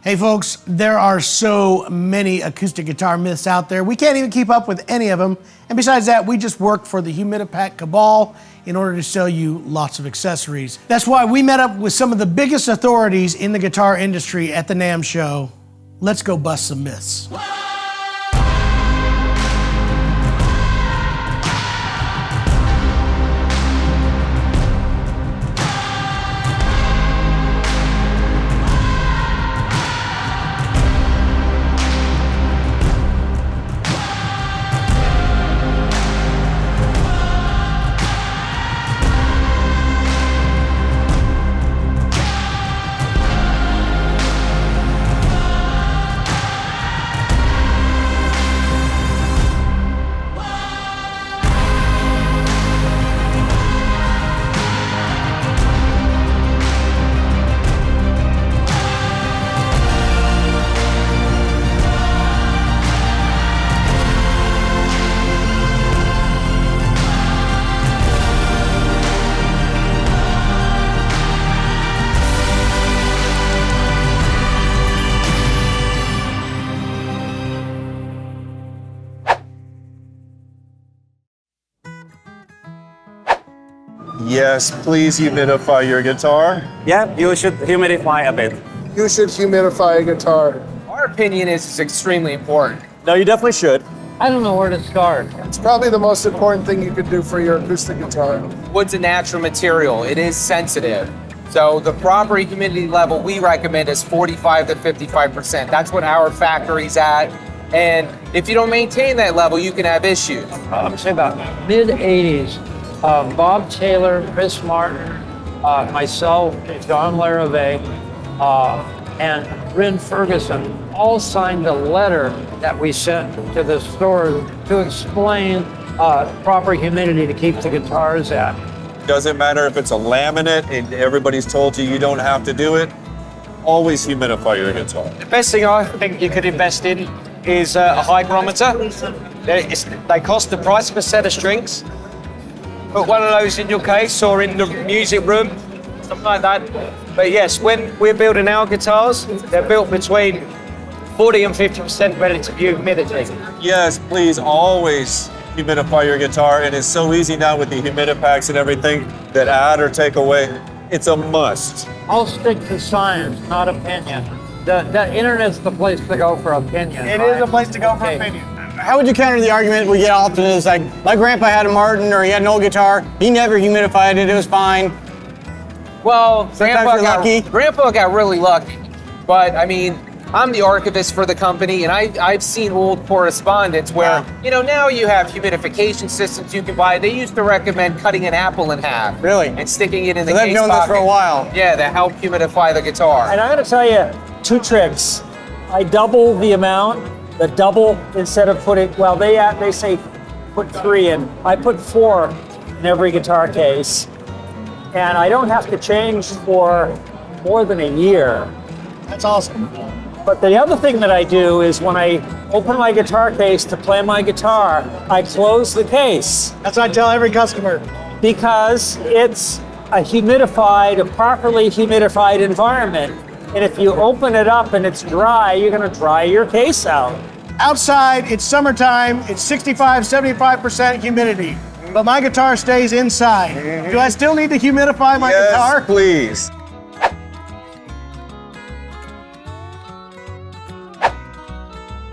Hey folks, there are so many acoustic guitar myths out there. We can't even keep up with any of them. And besides that, we just work for the Humidipack cabal in order to sell you lots of accessories. That's why we met up with some of the biggest authorities in the guitar industry at the NAMM show. Let's go bust some myths. Yes, please humidify your guitar. Yeah, you should humidify a bit. You should humidify a guitar. Our opinion is it's extremely important. No, you definitely should. I don't know where to start. It's probably the most important thing you could do for your acoustic guitar. Wood's a natural material. It is sensitive. So the proper humidity level we recommend is 45 to 55%. That's what our factory's at. And if you don't maintain that level, you can have issues. I'm saying about mid-'80s. Bob Taylor, Chris Martin, myself, John Larrivee, and Bryn Ferguson all signed a letter that we sent to the store to explain proper humidity to keep the guitars at. Doesn't matter if it's a laminate and everybody's told you don't have to do it. Always humidify your guitar. The best thing I think you could invest in is a hygrometer. They cost the price of a set of strings. Put one of those in your case or in the music room, something like that. But yes, when we're building our guitars, they're built between 40 and 50% relative humidity. Yes, please always humidify your guitar. And it's so easy now with the humidipacks and everything that add or take away. It's a must. I'll stick to science, not opinion. The internet's the place to go for opinion. It is a place to go for opinion. How would you counter the argument we get often is like, my grandpa had a Martin or he had an old guitar, he never humidified it, it was fine. Well, Grandpa got really lucky. But I mean, I'm the archivist for the company and I've seen old correspondence where, now you have humidification systems you can buy. They used to recommend cutting an apple in half. Really? And sticking it in the So case they've known pocket. this for a while. Yeah, to help humidify the guitar. And I'm gonna tell you 2 tricks. I double the amount. The double, instead of putting, they say put 3 in. I put 4 in every guitar case. And I don't have to change for more than a year. That's awesome. But the other thing that I do is when I open my guitar case to play my guitar, I close the case. That's what I tell every customer. Because it's a properly humidified environment. And if you open it up and it's dry, you're gonna dry your case out. Outside, it's summertime, it's 65, 75% humidity, but my guitar stays inside. Do I still need to humidify my guitar? Yes, please.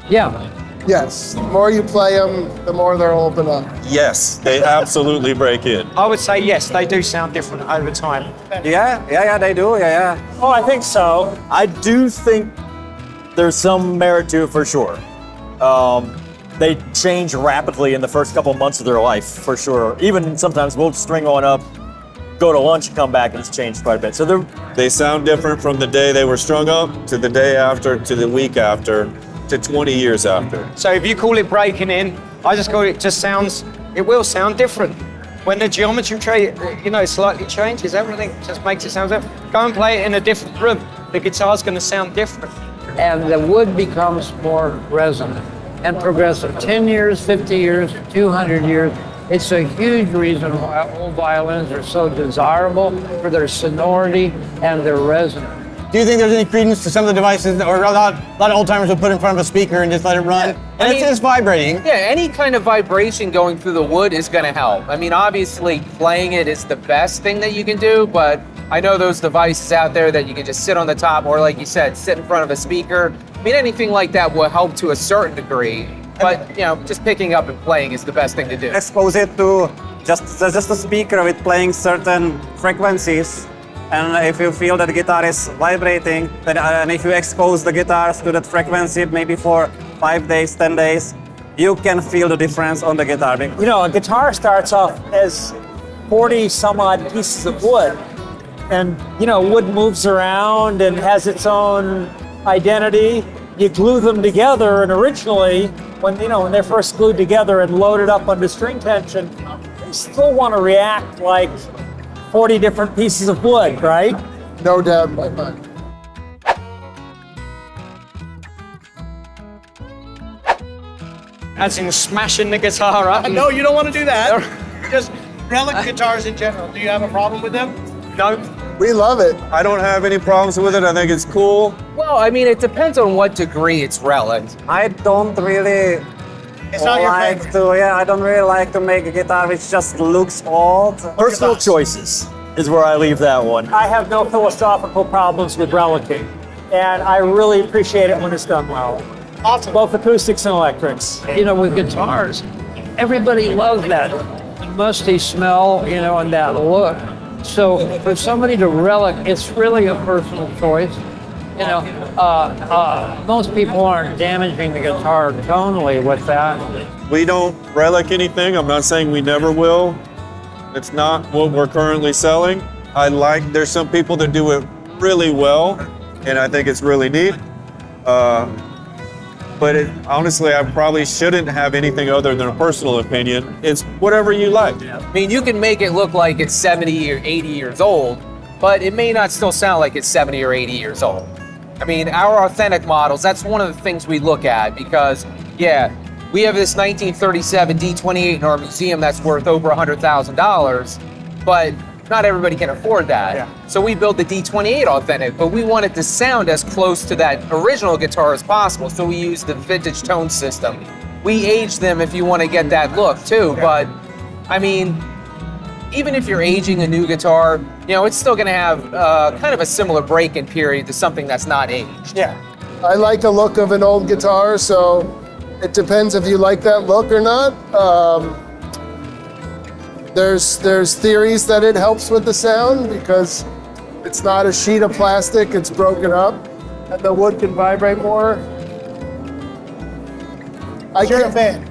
Yeah. Yes, the more you play them, the more they'll open up. Yes, they absolutely break in. I would say yes, they do sound different over time. Yeah, they do, yeah. Oh, I think so. I do think there's some merit to it for sure. They change rapidly in the first couple months of their life, for sure. Even sometimes we'll string one up, go to lunch, and come back, and it's changed quite a bit. So they sound different from the day they were strung up to the day after to the week after to 20 years after. So if you call it breaking in, I just call it it will sound different. When the geometry slightly changes, everything just makes it sound different. Go and play it in a different room. The guitar's gonna sound different. And the wood becomes more resonant and progressive. 10 years, 50 years, 200 years. It's a huge reason why old violins are so desirable for their sonority and their resonance. Do you think there's any credence to some of the devices, or a lot of old timers will put it in front of a speaker and just let it run? Yeah, And it's vibrating. Yeah, any kind of vibration going through the wood is going to help. I mean, obviously, playing it is the best thing that you can do, but I know those devices out there that you can just sit on the top, or like you said, sit in front of a speaker. I mean, anything like that will help to a certain degree, but you know, just picking up and playing is the best thing to do. Expose it to just a speaker with playing certain frequencies. And if you feel that the guitar is vibrating, then, and if you expose the guitars to that frequency maybe for 5 days, 10 days, you can feel the difference on the guitar. You know, a guitar starts off as 40 some odd pieces of wood. And, you know, wood moves around and has its own identity. You glue them together, and originally, when they're first glued together and loaded up under string tension, they still want to react like 40 different pieces of wood, right? No doubt in my mind. As in smashing the guitar up. No, you don't want to do that. Just Relic guitars in general. Do you have a problem with them? No. We love it. I don't have any problems with it. I think it's cool. Well, I mean, it depends on what degree it's Relic. I don't really It's not your like favorite. to, yeah, I don't really like to make a guitar which just looks old. Personal choices is where I leave that one. I have no philosophical problems with relicing, and I really appreciate it when it's done well. Awesome. Both acoustics and electrics. You know, with guitars, everybody loves that musty smell, you know, and that look. So for somebody to relic, it's really a personal choice. You know, most people aren't damaging the guitar tonally with that. We don't relic anything. I'm not saying we never will. It's not what we're currently selling. There's some people that do it really well, and I think it's really neat. But honestly, I probably shouldn't have anything other than a personal opinion. It's whatever you like. I mean, you can make it look like it's 70 or 80 years old, but it may not still sound like it's 70 or 80 years old. I mean, our authentic models, that's one of the things we look at because, yeah, we have this 1937 D28 in our museum that's worth over $100,000, but not everybody can afford that. Yeah. So we built the D28 authentic, but we want it to sound as close to that original guitar as possible, so we use the vintage tone system. We age them if you want to get that look too, but I mean, even if you're aging a new guitar, you know, it's still going to have kind of a similar break-in period to something that's not aged. Yeah. I like the look of an old guitar, so it depends if you like that look or not. There's theories that it helps with the sound because it's not a sheet of plastic, it's broken up, and the wood can vibrate more. You're a fan.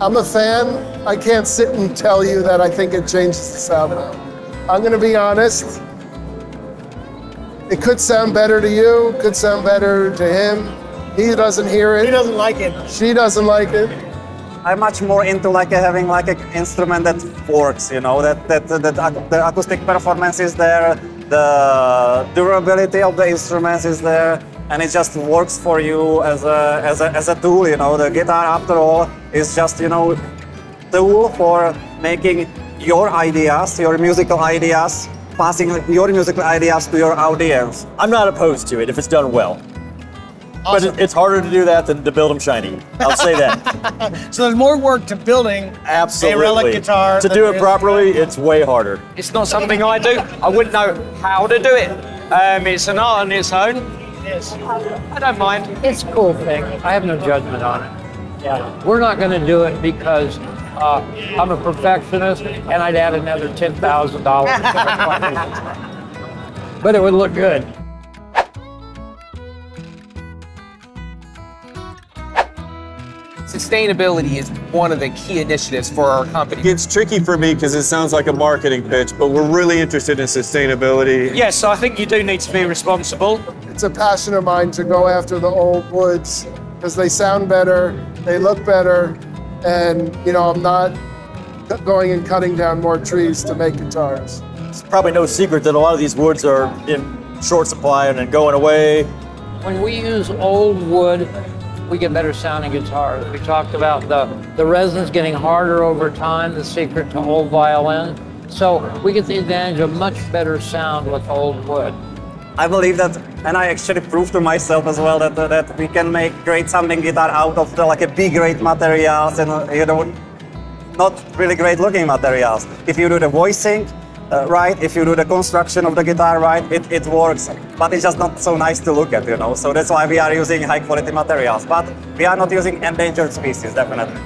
I'm a fan. I can't sit and tell you that I think it changes the sound. I'm gonna be honest. It could sound better to you, could sound better to him. He doesn't hear it. He doesn't like it. She doesn't like it. I'm much more into having an instrument that works, you know, that the acoustic performance is there, the durability of the instruments is there, and it just works for you as a tool, you know. The guitar, after all, is just, you know, tool for making your ideas, your musical ideas, passing your musical ideas to your audience. I'm not opposed to it if it's done well. Awesome. But it's harder to do that than to build them shiny. I'll say that. So there's more work to building Absolutely. a Relic guitar. To than do there it is- properly, it's way harder. It's not something I do. I wouldn't know how to do it. It's an art on its own. Yes. I don't mind. It's a cool thing. I have no judgment on it. Yeah, we're not going to do it because I'm a perfectionist, and I'd add another $10,000. But it would look good. Sustainability is one of the key initiatives for our company. It's tricky for me because it sounds like a marketing pitch, but we're really interested in sustainability. Yes, I think you do need to be responsible. It's a passion of mine to go after the old woods because they sound better, they look better, and you know, I'm not going and cutting down more trees to make guitars. It's probably no secret that a lot of these woods are in short supply and then going away. When we use old wood, we get better sounding guitars. We talked about the resins getting harder over time, the secret to old violin. So we get the advantage of much better sound with old wood. I believe that, and I actually proved to myself as well that we can make great sounding guitar out of like a B-grade materials and not really great looking materials. If you do the voicing right, if you do the construction of the guitar right, it works, but it's just not so nice to look at, So that's why we are using high quality materials, but we are not using endangered species, definitely.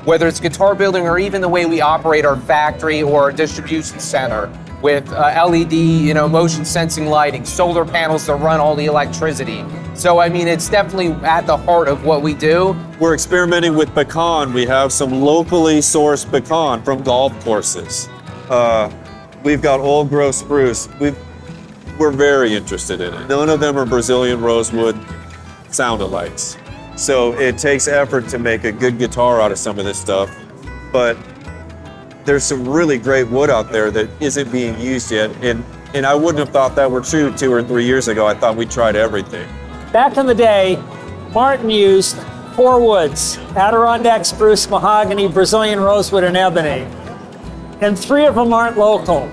Whether it's guitar building or even the way we operate our factory or distribution center with LED, motion sensing lighting, solar panels that run all the electricity. So, I mean, it's definitely at the heart of what we do. We're experimenting with pecan. We have some locally sourced pecan from golf courses. We've got old growth spruce. We're very interested in it. None of them are Brazilian rosewood sound-alikes. So it takes effort to make a good guitar out of some of this stuff, but there's some really great wood out there that isn't being used yet, and I wouldn't have thought that were true 2 or 3 years ago. I thought we tried everything. Back in the day, Martin used 4 woods: Adirondack spruce, mahogany, Brazilian rosewood, and ebony. And 3 of them aren't local.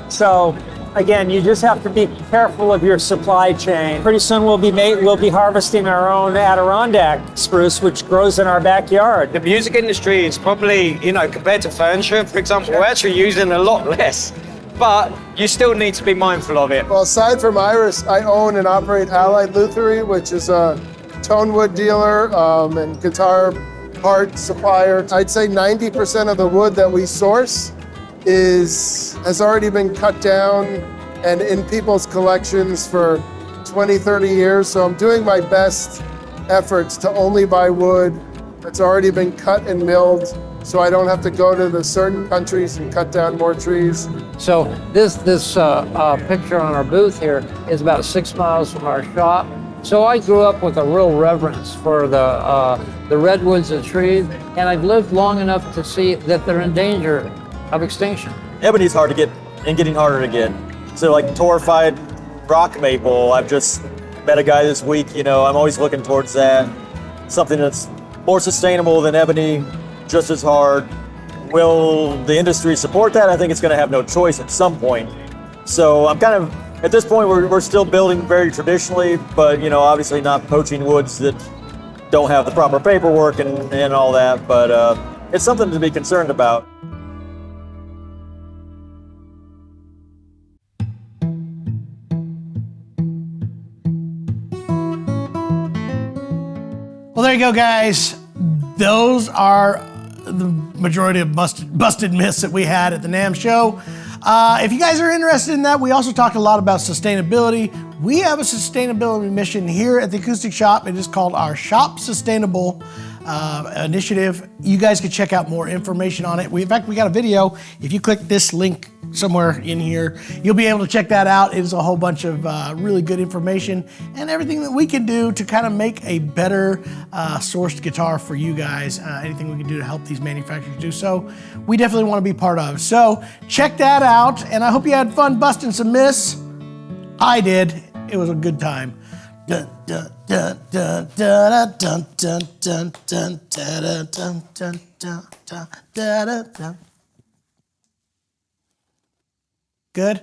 So, again, you just have to be careful of your supply chain. Pretty soon we'll be harvesting our own Adirondack spruce, which grows in our backyard. The music industry is probably, compared to furniture, for example, we're actually using a lot less, but you still need to be mindful of it. Well, aside from Iris, I own and operate Allied Luthiery, which is a tone wood dealer and guitar part supplier. I'd say 90% of the wood that we source has already been cut down and in people's collections for 20, 30 years. So I'm doing my best efforts to only buy wood that's already been cut and milled, so I don't have to go to the certain countries and cut down more trees. So this picture on our booth here is about 6 miles from our shop. So I grew up with a real reverence for the redwoods and trees, and I've lived long enough to see that they're in danger of extinction. Ebony's hard to get and getting harder to get. So like torrefied rock maple, I've just met a guy this week, I'm always looking towards that. Something that's more sustainable than ebony, just as hard. Will the industry support that? I think it's gonna have no choice at some point. So I'm kind of, at this point, we're still building very traditionally, but obviously not poaching woods that don't have the proper paperwork and all that, but it's something to be concerned about. Well, there you go, guys. Those are the majority of busted myths that we had at the NAMM show. If you guys are interested in that, we also talked a lot about sustainability. We have a sustainability mission here at the Acoustic Shoppe. It is called our Shop Sustainable initiative. You guys can check out more information on it. In fact, we got a video. If you click this link somewhere in here, you'll be able to check that out. It is a whole bunch of really good information and everything that we can do to kind of make a better sourced guitar for you guys. Anything we can do to help these manufacturers do so, we definitely want to be part of. So check that out, and I hope you had fun busting some myths. I did. It was a good time. Dun, dun, dun, dun, dun, dun, dun, dun, dun, dun, dun, dun, dun, dun, dun, dun. Good?